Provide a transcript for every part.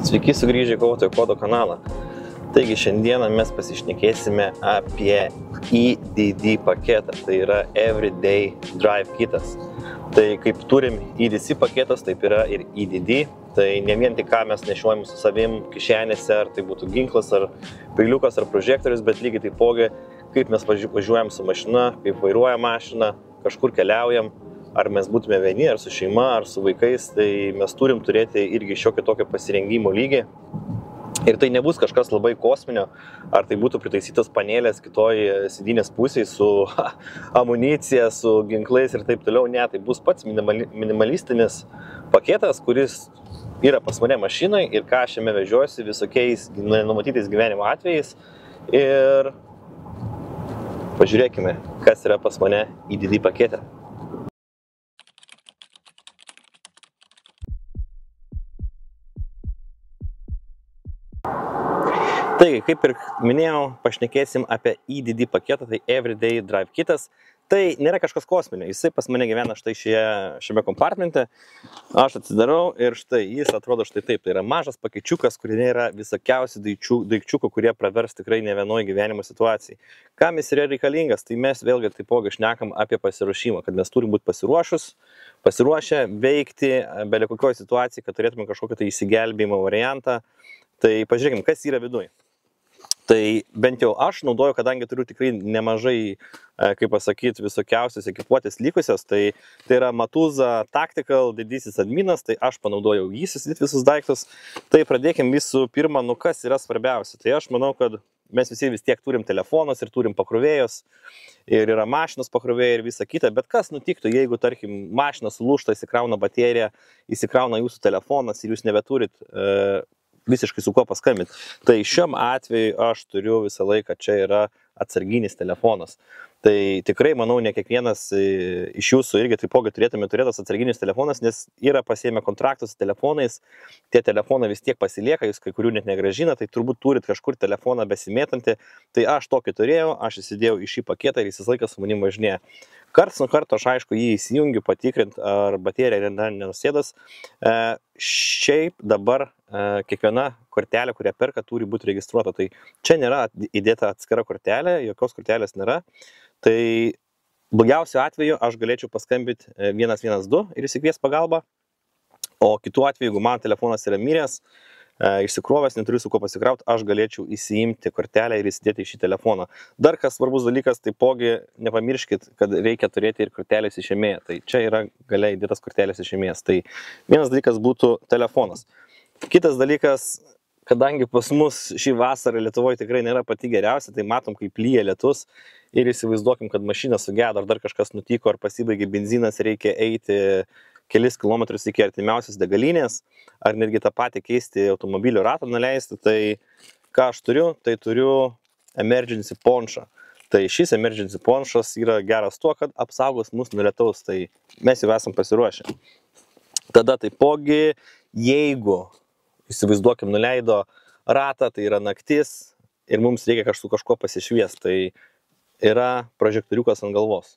Sveiki sugrįžę į Kovotojo kodo kanalą. Taigi šiandieną mes pasišnekėsime apie EDD paketą, tai yra Everyday Drive kitas. Tai kaip turim EDC paketas, taip yra ir EDD. Tai ne vien tik ką mes nešiojam su savim kišenėse, ar tai būtų ginklas, ar peiliukas, ar prožektorius, bet lygiai taipogi, kaip mes važiuojam su mašina, kaip vairuojam mašiną, kažkur keliaujam, ar mes būtume vieni, ar su šeima, ar su vaikais, tai mes turim turėti irgi šiokį tokį pasirengimo lygį. Ir tai nebus kažkas labai kosminio, ar tai būtų pritaisytas panelės kitoj sėdynės pusėje su amunicija, su ginklais ir taip toliau. Ne, tai bus pats minimalistinis paketas, kuris yra pas mane mašinai ir ką aš jame vežiuosi visokiais nenumatytais gyvenimo atvejais. Ir pažiūrėkime, kas yra pas mane EDD pakete. Taigi, kaip ir minėjau, pašnekėsim apie EDD paketą, tai Everyday Drive kitas. Tai nėra kažkas kosminio, jisai pas mane gyvena štai šiame kompartmente. Aš atsidarau ir štai jis atrodo štai taip. Tai yra mažas pakečiukas, kuriame yra visokiausi daikčiukų, kurie pravers tikrai ne vienoje gyvenimo situacijai. Kam jis yra reikalingas? Tai mes vėlgi taipogi šnekam apie pasiruošimą, kad mes turim būti pasiruošę veikti belia kokioje situacijai, kad turėtume kažkokį tai įsigelbėjimo variantą. Tai pažiūrėkime, kas yra viduj. Tai bent jau aš naudoju, kadangi turiu tikrai nemažai, kaip pasakyti, visokiausios ekipuotės likusios, tai yra Matuza Tactical didysis adminas, tai aš panaudojau jį susidėti visus daiktus. Tai pradėkim visų pirma, kas yra svarbiausia. Tai aš manau, kad mes visi vis tiek turim telefonus ir turim pakrovėjus, ir yra mašinos pakrovėjai ir visa kita, bet kas nutiktų, jeigu, tarkim, mašina sulūžta, įsikrauna baterija, įsikrauna jūsų telefonas ir jūs nebeturit visiškai su kuo paskambinti. Tai šiam atveju aš turiu visą laiką, čia yra atsarginis telefonas. Tai tikrai, manau, ne kiekvienas iš jūsų irgi taipogi turėtume turėtas atsarginis telefonas, nes yra pasiėmę kontraktus su telefonais, tie telefonai vis tiek pasilieka, jūs kai kurių net negrąžina, tai turbūt turit kažkur telefoną besimėtantį. Tai aš tokį turėjau, aš įsidėjau į šį paketą ir jis visą laiką su manim važinėja. Karts nuo karto aš aišku jį įsijungiu, patikrint, ar baterija yra nenusėdas. Šiaip dabar kiekviena kortelė, kurią perka, turi būti registruota. Tai čia nėra įdėta atskira kortelė, jokios kortelės nėra. Tai blogiausiu atveju aš galėčiau paskambinti 112 ir išsikviesti pagalbą. O kitu atveju, jeigu man telefonas yra miręs, išsikrovęs, neturiu su ko pasikrauti, aš galėčiau įsiimti kortelę ir įsidėti į šį telefoną. Dar kas svarbus dalykas, taipogi nepamirškit, kad reikia turėti ir kortelės išėmėją. Tai čia yra galia įdėtas kortelės išėmėjas. Tai vienas dalykas būtų telefonas. Kitas dalykas, kadangi pas mus šį vasarą Lietuvoje tikrai nėra pati geriausia, tai matom, kaip lyja lietus ir įsivaizduokim, kad mašina sugedo, ar dar kažkas nutiko, ar pasibaigė benzinas, reikia eiti kelis kilometrus iki artimiausios degalinės, ar netgi tą patį keisti automobilio ratą nuleisti. Tai ką aš turiu? Tai turiu emergency ponšą. Tai šis emergency ponšas yra geras tuo, kad apsaugos mus nuo lietaus, tai mes jau esam pasiruošę. Tada taipogi, jeigu įsivaizduokim, nuleido ratą, tai yra naktis ir mums reikia su kažkuo pasišviesti, tai yra prožektoriukas ant galvos.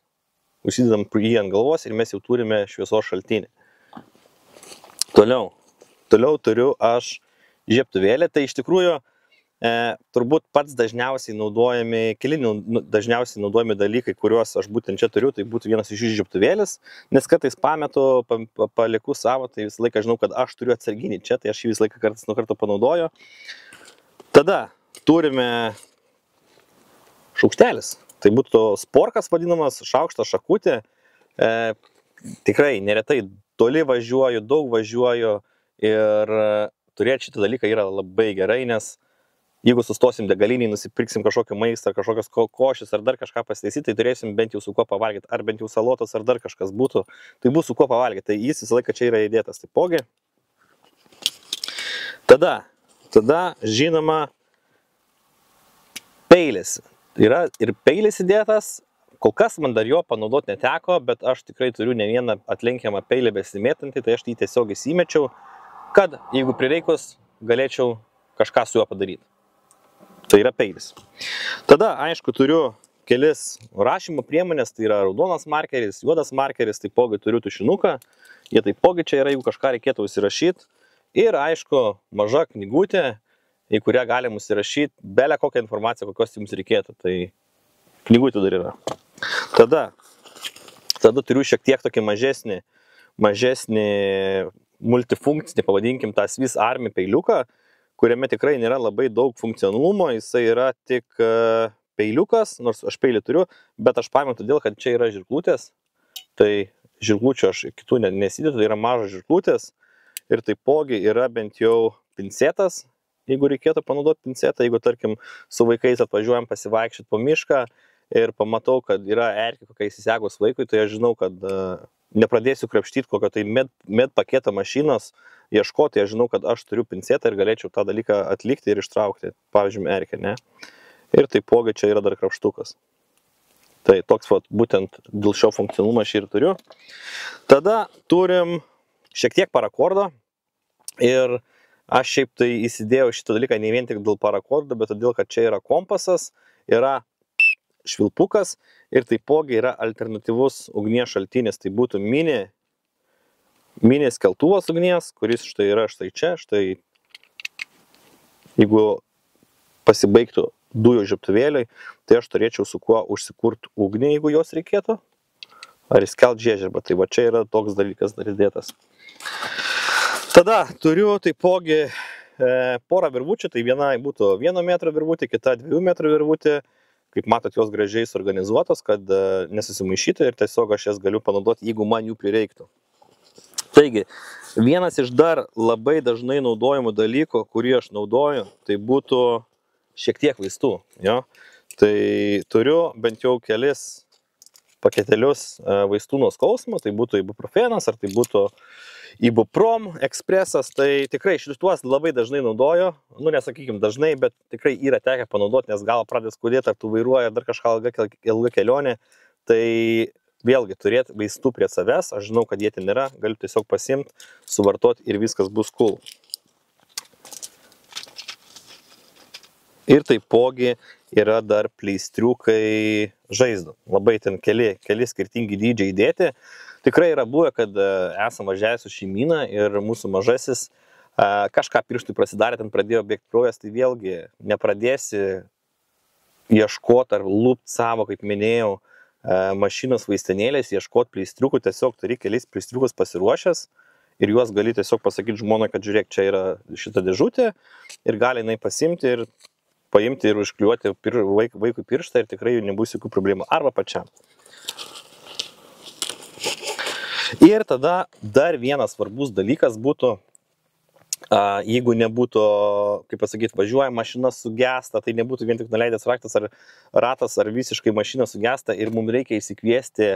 Užsidedam jį ant galvos ir mes jau turime šviesos šaltinį. Toliau turiu aš žiebtuvėlį. Tai iš tikrųjų turbūt pats dažniausiai naudojami, dažniausiai naudojami dalykai, kuriuos aš būtent čia turiu, tai būtų vienas iš jų žiebtuvėlis, nes kartais pametu, paliku savo, tai visą laiką žinau, kad aš turiu atsarginį čia, tai aš jį visą laiką kartais nuo karto panaudoju. Tada turime šaukštelis. Tai būtų sporkas vadinamas, šaukštas, šakutė. Tikrai neretai toli važiuoju, daug važiuoju ir turėti šitą dalyką yra labai gerai, nes jeigu sustosim degaliniai, nusipirksim kažkokį maistą, kažkokios košės ar dar kažką pasitaisyti, tai turėsim bent jau su kuo pavalgyti, ar bent jau salotos ar dar kažkas būtų, tai bus su kuo pavalgyti. Tai jis visą laiką čia yra įdėtas taipogi. Tada žinoma, peilis. Yra ir peilis įdėtas, kol kas man dar jo panaudoti neteko, bet aš tikrai turiu ne vieną atlenkiamą peilį besimėtantį, tai aš jį tiesiog įsimečiau, kad jeigu prireikus galėčiau kažką su juo padaryti. Tai yra peilis. Tada, aišku, turiu kelis rašymo priemonės, tai yra raudonas markeris, juodas markeris, taipogi turiu tušinuką, jie taipogi čia yra, jeigu kažką reikėtų užsirašyti. ir aišku, maža knygutė, į kurią galim užsirašyti belę kokią informaciją, kokios jums reikėtų. Tai knygutė dar yra. Tada turiu šiek tiek tokį mažesnį multifunkcinį, pavadinkim, tą Swiss Army peiliuką, kuriame tikrai nėra labai daug funkcionalumo, jisai yra tik peiliukas, nors aš peilį turiu, bet aš paėmiau todėl, kad čia yra žirklutės, tai žirklučių aš kitų nesidėtų, tai yra mažos žirklutės ir taipogi yra bent jau pincetas, jeigu reikėtų panaudoti pincetą, jeigu tarkim su vaikais atvažiuojam pasivaikščioti po mišką ir pamatau, kad yra erkė kokia įsisegus vaikui, tai aš žinau, kad nepradėsiu krapštyti kokio tai med paketo mašinos, ieškoti, aš žinau, kad aš turiu pincetą ir galėčiau tą dalyką atlikti ir ištraukti, pavyzdžiui, erkę, ne? Ir taipogi čia yra dar krapštukas. Tai toks būtent dėl šio funkcionalumo aš ir turiu. Tada turim šiek tiek parakordo ir aš šiaip tai įsidėjau šitą dalyką ne vien tik dėl parakordo, bet todėl, kad čia yra kompasas, yra švilpukas ir taipogi yra alternatyvus ugnies šaltinis. Tai būtų mini skeltuvas ugnies, kuris štai yra štai čia, štai jeigu pasibaigtų dujų žiebtuvėliai, tai aš turėčiau su kuo užsikurti ugnį, jeigu jos reikėtų, ar įskelt žiežirbą. Tai va čia yra toks dalykas dar įdėtas. Tada turiu taipogi porą virvučių, tai viena būtų 1 metro virvutė, kita 2 metrų virvutė. Kaip matot, jos gražiai suorganizuotos, kad nesusimaišytų ir tiesiog aš jas galiu panaudoti, jeigu man jų prireiktų. Taigi, vienas iš dar labai dažnai naudojamų dalykų, kurį aš naudoju, tai būtų šiek tiek vaistų. Jo? Tai turiu bent jau kelis paketelius vaistų nuo skausmo, tai būtų ibuprofenas, ar tai būtų ibuprom ekspresas, tai tikrai šituos labai dažnai naudoju, nu nesakykim dažnai, bet tikrai yra tekę panaudoti, nes gal pradės skudėti, ar tu vairuoji, ar dar kažką ilga kelionė, tai vėlgi turėti vaistų prie savęs, aš žinau, kad jie ten nėra, galiu tiesiog pasimti, suvartoti ir viskas bus cool. Ir taipogi yra dar pleistriukai žaizdų. Labai ten keli skirtingi dydžiai įdėti. Tikrai yra buvę, kad esam važiavę su šeimyna ir mūsų mažasis kažką pirštui prasidarė, ten pradėjo bėgti kraujas, tai vėlgi nepradėsi ieškoti ar lūpt savo, kaip minėjau, mašinos vaistinėlės, ieškoti pleistriukų, tiesiog turi kelis pleistriukus pasiruošęs ir juos gali tiesiog pasakyti žmonai, kad žiūrėk, čia yra šita dėžutė ir gali jinai pasimti ir paimti ir užkliuoti vaikui pirštą ir tikrai nebus jokių problemų. Arba pačiam. Ir tada dar vienas svarbus dalykas būtų, jeigu nebūtų, kaip pasakyti, važiuoja mašina sugesta, tai nebūtų vien tik nuleidęs raktas ar ratas, ar visiškai mašina sugesta ir mums reikia įsikviesti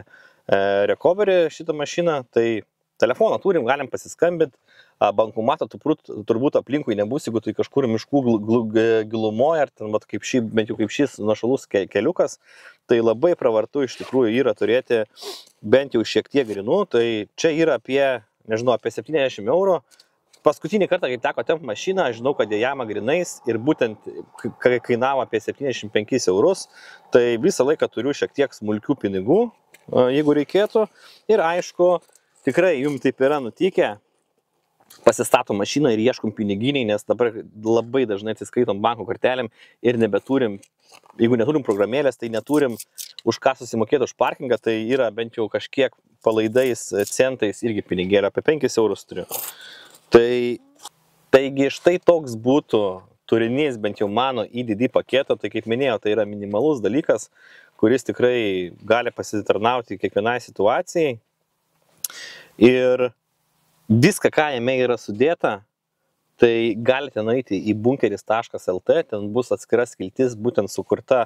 recovery šitą mašiną, tai telefoną turim, galim pasiskambinti, bankomato turbūt aplinkui nebus, jeigu tai kažkur miškų gilumoje, ar ten, bent jau kaip šis nuošalus keliukas, tai labai pravartu iš tikrųjų yra turėti bent jau šiek tiek grinų, tai čia yra apie 70 eurų. Paskutinį kartą, kai teko tempti mašiną, aš žinau, kad jie jama grinais ir būtent kainavo apie 75 eurus, tai visą laiką turiu šiek tiek smulkių pinigų, jeigu reikėtų. Ir aišku, tikrai jums taip yra nutikę, pasistatom mašiną ir ieškom piniginiai, nes dabar labai dažnai atsiskaitom banko kortelėm ir nebeturim, jeigu neturim programėlės, tai neturim už ką susimokėti už parkingą, tai yra bent jau kažkiek palaidais centais irgi pinigėlio, apie 5 eurus turiu. Taigi štai toks būtų turinys bent jau mano IDD paketo, tai kaip minėjau, tai yra minimalus dalykas, kuris tikrai gali pasitarnauti kiekvienai situacijai. Ir viską, ką jame yra sudėta, tai galite nueiti į bunkeris.lt, ten bus atskira skiltis būtent sukurta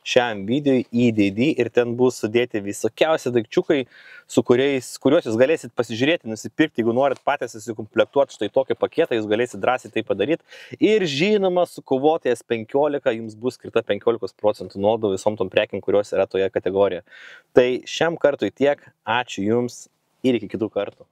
šiam videoi IDD ir ten bus sudėti visokiausi daikčiukai, kuriuos jūs galėsit pasižiūrėti, nusipirkti, jeigu norit patys susikomplektuoti štai tokį paketą, jūs galėsit drąsiai tai padaryti. Ir žinoma, sukovoti S15 jums bus skirta 15% nuolaida visom tom prekiam, kurios yra toje kategorijoje. Tai šiam kartui tiek, ačiū jums ir iki kitų kartų.